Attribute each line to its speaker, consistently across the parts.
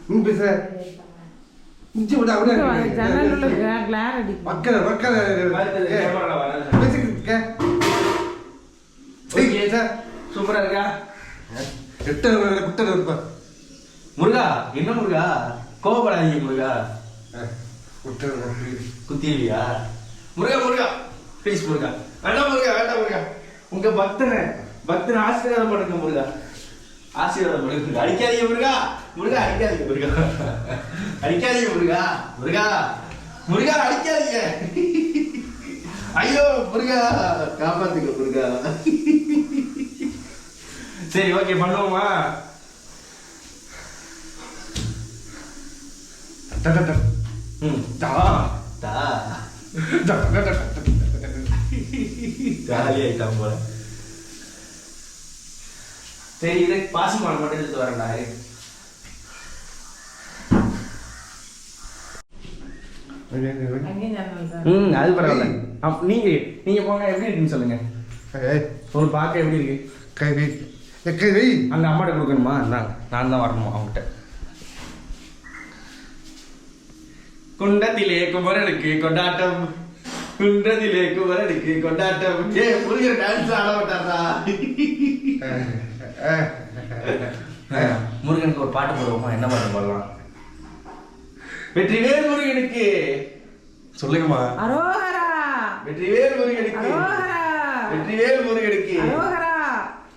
Speaker 1: நீ பேச இஞ்சி விட அவரே
Speaker 2: ஜன்னலுள்ள கிளார் அடி
Speaker 1: மக்கள் பேசிக்க
Speaker 3: சூப்பரா இருக்கா
Speaker 1: குட்ட இருப்பா
Speaker 3: முருகா என்ன முருகா கோவப்படாதீங்க முருகா குத்திடுவியா முருகா முருகா ப்ளீஸ் முருகா வேண்டாம் முருகா வேண்டாம் முருகா உங்க பக்தனை ஆசீர்வாதம் பண்ணுங்க முருகா ஆசீர்வாதம் பண்ணுங்க அடிக்காதீங்க முருகா முருகா அடிக்காதீங்க முருகா அடிக்காதீங்க முருகா முருகா முருகா அடிக்காதீங்க ஐயோ முருகா காப்பாத்துங்க முருகா சரி ஓகே பண்ணுவோமா ஜாலி ஆயிட்டான் போல சரி இதை பாசிமான் மட்டும் எடுத்து வரேன்டா அது பரவாயில்ல நீங்க போங்க எப்படி இருக்குன்னு சொல்லுங்க ஒரு பார்க்க எப்படி இருக்கு அந்த அம்மாட்ட கொடுக்கணுமா நான் தான் வரணுமா அவங்ககிட்ட குண்டத்திலே குமரனுக்கு கொண்டாட்டம் குன்றத்திலே குமரனுக்கு கொண்டாட்டம் முருகன் டான்ஸ் ஆட மாட்டாரா முருகனுக்கு ஒரு பாட்டு போடுவோமா என்ன பாட்டு போடலாம் வெற்றிவேல் முருகனுக்கு சொல்லுங்கம்மா
Speaker 2: அரோகரா
Speaker 3: வெற்றிவேல் முருகனுக்கு
Speaker 2: அரோகரா
Speaker 3: வெற்றிவேல் முருகனுக்கு
Speaker 2: அரோகரா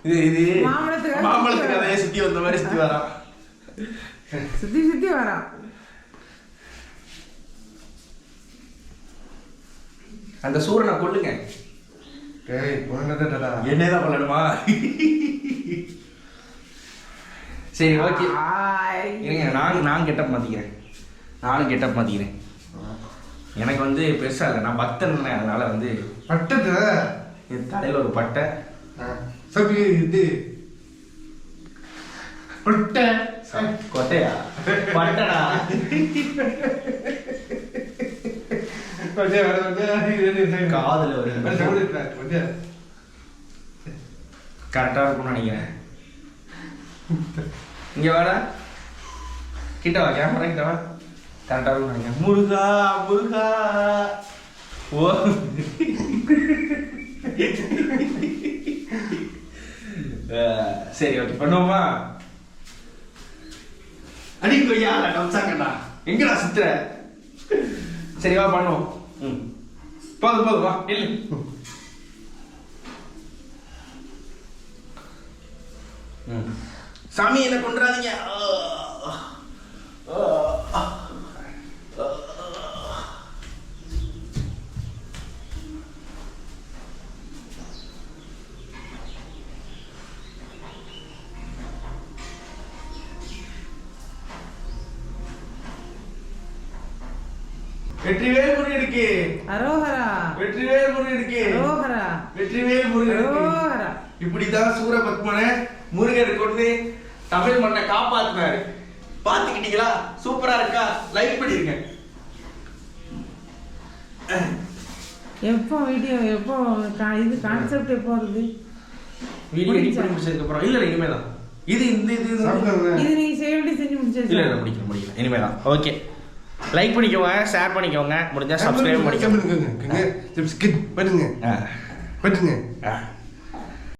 Speaker 3: இது மாம்பழத்துக்கு கதையை சுத்தி வந்த மாதிரி சுத்தி வரான்
Speaker 2: சுத்தி வரான்
Speaker 3: அந்த சூரனை கொல்லுங்க என்னதான் பண்ணணுமா சரி ஓகே இருங்க நான் கெட்டப் மாத்திக்கிறேன் நானும் கெட்டப் மாத்திக்கிறேன் எனக்கு வந்து பெருசா இல்லை நான் பக்தன் அதனால வந்து
Speaker 1: பட்டத்தை
Speaker 3: என் தலையில ஒரு பட்டை
Speaker 1: இது பட்டை
Speaker 3: கொட்டையா பட்டடா காதுல கரெக்டா இருக்கும்னு நினைக்கிறேன் இங்க வாடா கிட்ட வா கேமரா கிட்ட வா கரெக்டா இருக்கும்னு நினைக்கிறேன் முருகா முருகா ஓ சரி ஓகே பண்ணுவோமா அடி கொய்யா கம்சாக்கண்ணா எங்கடா சுத்துற சரி வா பண்ணுவோம் போதும் வா இல்லை சாமி என்ன கொண்டுறாதீங்க வெற்றிவேல் முருகனுக்கு அரோகரா வெற்றிவேல் முருகனுக்கு அரோகரா வெற்றிவேல் முருகனுக்கு அரோகரா இப்படிதான் சூரபத்மனை முருகன் கொண்டு தமிழ் மண்ணை காப்பாத்தினாரு பாத்துக்கிட்டீங்களா சூப்பரா இருக்கா லைக் பண்ணிருங்க
Speaker 2: எப்போ வீடியோ எப்போ இது கான்செப்ட் எப்போ வருது
Speaker 3: வீடியோ எடிட் பண்ணி முடிச்சதுக்கு அப்புறம் இல்ல இனிமேதான் இது
Speaker 2: நீங்க செஞ்சு முடிச்சது
Speaker 3: இல்ல முடிக்கல இனிமேதான் ஓகே லைக் பண்ணிக்கோங்க ஷேர் பண்ணிக்கோங்க முடிஞ்சா சப்ஸ்கிரைப் பண்ணிக்கோங்க
Speaker 1: பண்ணுங்க